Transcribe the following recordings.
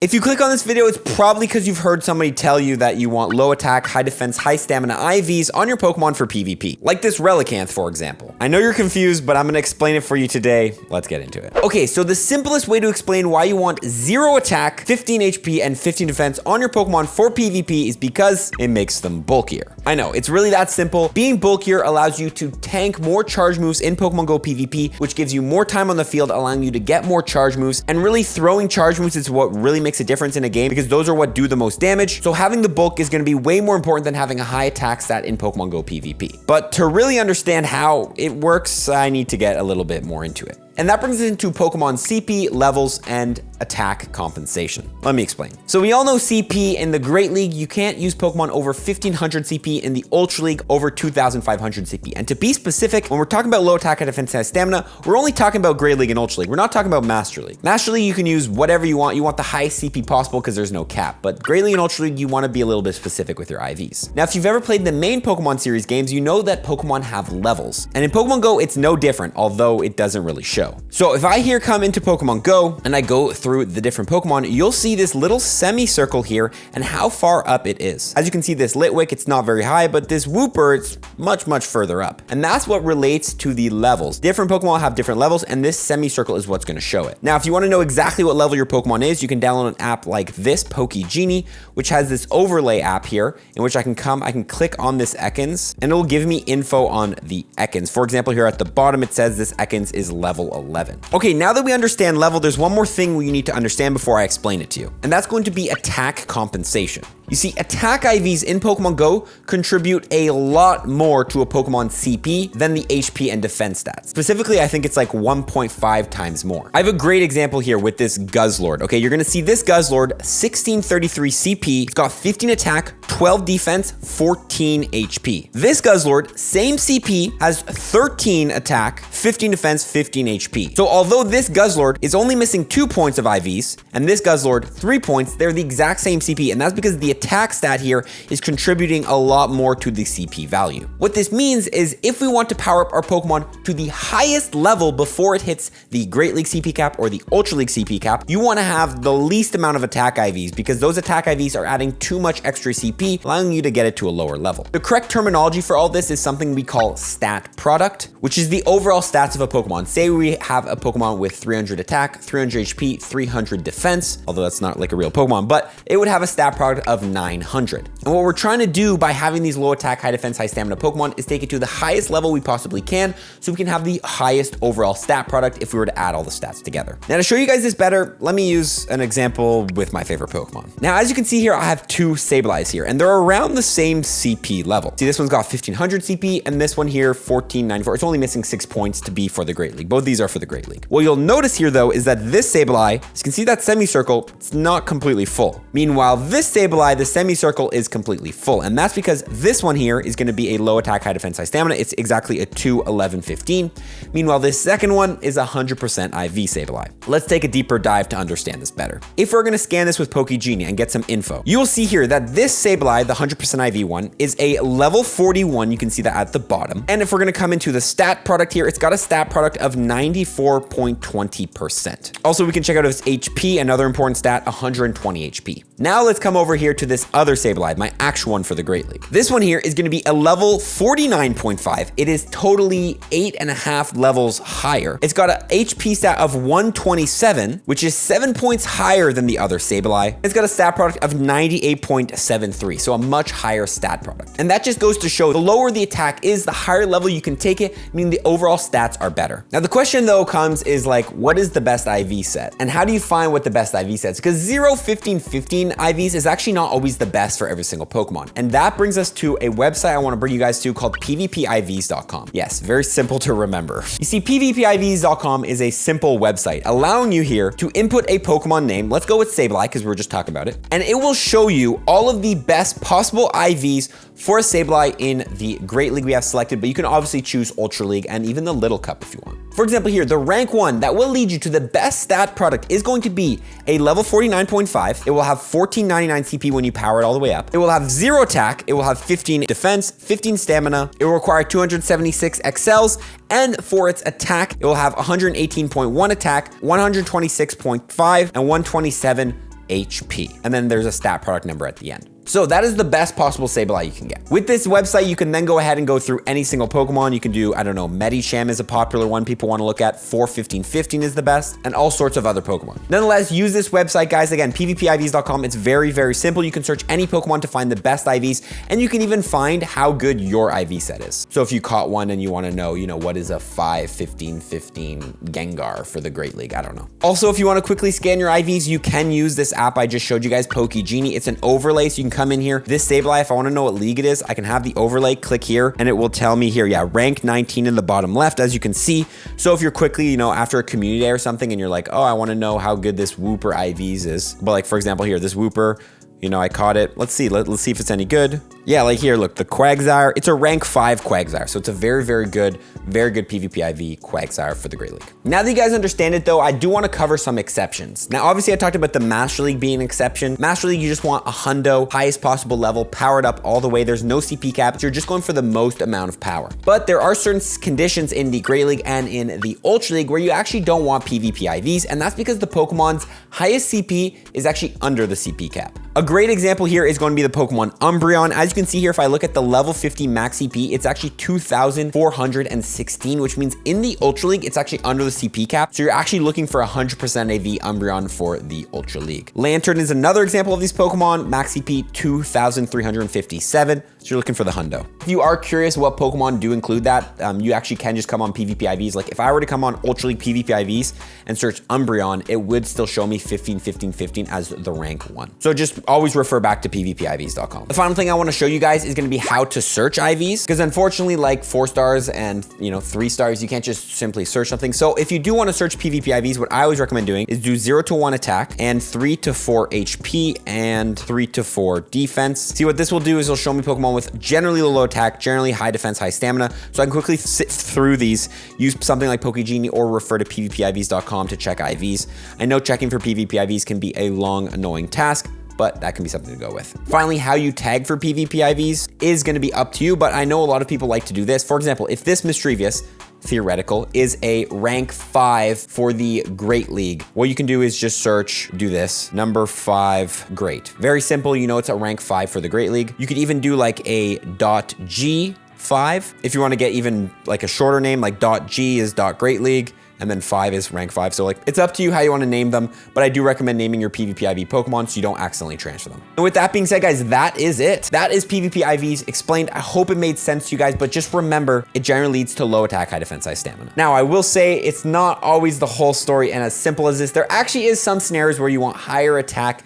If you click on this video, it's probably because you've heard somebody tell you that you want low attack, high defense, high stamina IVs on your Pokemon for PvP, like this Relicanth, for example. I know you're confused, but I'm gonna explain it for you today. Let's get into it. Okay, so the simplest way to explain why you want 0 attack, 15 HP, and 15 defense on your Pokemon for PvP is because it makes them bulkier. I know, it's really that simple. Being bulkier allows you to tank more charge moves in Pokemon Go PvP, which gives you more time on the field, allowing you to get more charge moves, and really throwing charge moves is what really makes a difference in a game because those are what do the most damage. So having the bulk is going to be way more important than having a high attack stat in Pokemon Go PvP. But to really understand how it works, I need to get a little bit more into it. And that brings us into Pokemon CP, levels, and attack compensation. Let me explain. So we all know CP in the Great League, you can't use Pokemon over 1500 CP, in the Ultra League over 2500 CP. And to be specific, when we're talking about low attack and defense and stamina, we're only talking about Great League and Ultra League. We're not talking about Master League. Master League, you can use whatever you want. You want the highest CP possible because there's no cap. But Great League and Ultra League, you want to be a little bit specific with your IVs. Now, if you've ever played the main Pokemon series games, you know that Pokemon have levels. And in Pokemon Go, it's no different, although it doesn't really show. So if I here come into Pokemon Go and I go through the different Pokemon, you'll see this little semicircle here and how far up it is. As you can see, this Litwick, it's not very high, but this Wooper, it's much, much further up. And that's what relates to the levels. Different Pokemon have different levels, and this semicircle is what's gonna show it. Now, if you wanna know exactly what level your Pokemon is, you can download an app like this, Pokegenie, which has this overlay app here, in which I can click on this Ekans, and it'll give me info on the Ekans. For example, here at the bottom, it says this Ekans is level 11. Okay, now that we understand level, there's one more thing you need to understand before I explain it to you, and that's going to be attack compensation. You see, attack IVs in Pokemon Go contribute a lot more to a Pokemon CP than the HP and defense stats. Specifically, I think it's like 1.5 times more. I have a great example here with this Guzzlord. Okay, you're gonna see this Guzzlord, 1633 CP, it's got 15 attack, 12 defense, 14 HP. This Guzzlord, same CP, has 13 attack, 15 defense, 15 HP. So although this Guzzlord is only missing 2 points of IVs, and this Guzzlord 3 points, they're the exact same CP, and that's because the attack stat here is contributing a lot more to the CP value. What this means is if we want to power up our Pokemon to the highest level before it hits the Great League CP cap or the Ultra League CP cap, you want to have the least amount of attack IVs because those attack IVs are adding too much extra CP, allowing you to get it to a lower level. The correct terminology for all this is something we call stat product, which is the overall stats of a Pokemon. Say we have a Pokemon with 300 attack, 300 HP, 300 defense, although that's not like a real Pokemon, but it would have a stat product of 900. And what we're trying to do by having these low attack, high defense, high stamina Pokemon is take it to the highest level we possibly can so we can have the highest overall stat product if we were to add all the stats together. Now to show you guys this better, let me use an example with my favorite Pokemon. Now as you can see here, I have 2 Sableyes here and they're around the same CP level. See, this one's got 1500 CP and this one here 1494. It's only missing 6 points to be for the Great League. Both these are for the Great League. What you'll notice here though is that this Sableye, as you can see that semicircle, it's not completely full. Meanwhile, this Sableye, the semicircle is completely full. And that's because this one here is going to be a low attack, high defense, high stamina. It's exactly a 2, 11, 15. Meanwhile, this second one is 100% IV Sableye. Let's take a deeper dive to understand this better. If we're going to scan this with Pokegenie and get some info, you will see here that this Sableye, the 100% IV one, is a level 41. You can see that at the bottom. And if we're going to come into the stat product here, it's got a stat product of 94.20%. Also, we can check out its HP, another important stat, 120 HP. Now let's come over here to this other Sableye, my actual one for the Great League. This one here is going to be a level 49.5. It is totally 8.5 levels higher. It's got an HP stat of 127, which is 7 points higher than the other Sableye. It's got a stat product of 98.73, so a much higher stat product. And that just goes to show the lower the attack is, the higher level you can take it, meaning the overall stats are better. Now the question though comes is like, what is the best IV set? And how do you find what the best IV set is? Because 0, 15, 15 IVs is actually not always the best for every single Pokemon. And that brings us to a website I want to bring you guys to called pvpivs.com. Yes, very simple to remember. You see, pvpivs.com is a simple website allowing you here to input a Pokemon name. Let's go with Sableye because we were just talking about it. And it will show you all of the best possible IVs for a Sableye in the Great League we have selected, but you can obviously choose Ultra League and even the Little Cup if you want. For example here, the rank 1 that will lead you to the best stat product is going to be a level 49.5. It will have 1499 CP when you power it all the way up. It will have 0 attack. It will have 15 defense, 15 stamina. It will require 276 XLs, and for its attack, it will have 118.1 attack, 126.5, and 127 HP. And then there's a stat product number at the end. So that is the best possible Sableye you can get. With this website, you can then go ahead and go through any single Pokemon. You can do, I don't know, Medicham is a popular one people want to look at. 41515 is the best, and all sorts of other Pokemon. Nonetheless, use this website, guys. Again, pvpivs.com. It's very, very simple. You can search any Pokemon to find the best IVs, and you can even find how good your IV set is. So if you caught one and you want to know, what is a 5-15-15 Gengar for the Great League? I don't know. Also, if you want to quickly scan your IVs, you can use this app I just showed you guys, PokeGenie. It's an overlay, so you can come in here. This Sableye, if I want to know what league it is, I can have the overlay, click here, and it will tell me here, yeah, rank 19 in the bottom left, as you can see. So if you're quickly, after a community day or something, and you're like, oh, I want to know how good this Wooper IVs is. But like, for example, here, this Wooper, I caught it. Let's see if it's any good. Yeah, like here, look, the Quagsire, it's a rank 5 Quagsire. So it's a very, very good PvP IV Quagsire for the Great League. Now that you guys understand it though, I do want to cover some exceptions. Now, obviously I talked about the Master League being an exception. Master League, you just want a hundo, highest possible level, powered up all the way. There's no CP cap. So you're just going for the most amount of power. But there are certain conditions in the Great League and in the Ultra League where you actually don't want PvP IVs. And that's because the Pokemon's highest CP is actually under the CP cap. A great example here is going to be the Pokemon Umbreon. As you can see here, if I look at the level 50 max CP, it's actually 2,416, which means in the Ultra League, it's actually under the CP cap. So you're actually looking for 100% AV Umbreon for the Ultra League. Lantern is another example of these Pokemon, max CP 2,357. So you're looking for the hundo. If you are curious what Pokemon do include that, you actually can just come on PvP IVs. Like if I were to come on Ultra League PvP IVs and search Umbreon, it would still show me 15, 15, 15 as the rank 1. So just always refer back to pvpivs.com. The final thing I want to show you guys is going to be how to search IVs, because unfortunately, like 4 stars and 3 stars, you can't just simply search something. So if you do want to search PvP IVs, what I always recommend doing is do 0 to 1 attack and 3 to 4 HP and 3 to 4 defense. See, what this will do is it'll show me Pokemon with generally low attack, generally high defense, high stamina. So I can quickly sit through these, use something like PokeGenie or refer to pvpivs.com to check IVs. I know checking for PvP IVs can be a long, annoying task, but that can be something to go with. Finally, how you tag for PvP IVs is going to be up to you, but I know a lot of people like to do this. For example, if this Mischievous, theoretical, is a rank 5 for the Great League, what you can do is just search, do this, number 5 Great. Very simple, it's a rank 5 for the Great League. You could even do like a .G5 if you want to get even like a shorter name, like .G is .Great League, and then 5 is rank 5. So like, it's up to you how you want to name them, but I do recommend naming your PvP IV Pokemon so you don't accidentally transfer them. And with that being said, guys, that is it. That is PvP IVs explained. I hope it made sense to you guys, but just remember, it generally leads to low attack, high defense, high stamina. Now, I will say it's not always the whole story and as simple as this. There actually is some scenarios where you want higher attack,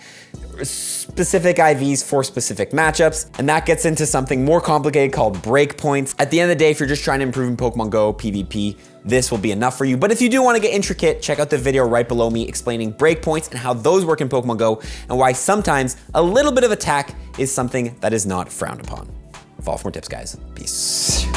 specific IVs for specific matchups, and that gets into something more complicated called breakpoints. At the end of the day, if you're just trying to improve in Pokemon Go PvP, this will be enough for you. But if you do want to get intricate, check out the video right below me explaining breakpoints and how those work in Pokemon Go and why sometimes a little bit of attack is something that is not frowned upon. Follow for more tips, guys. Peace.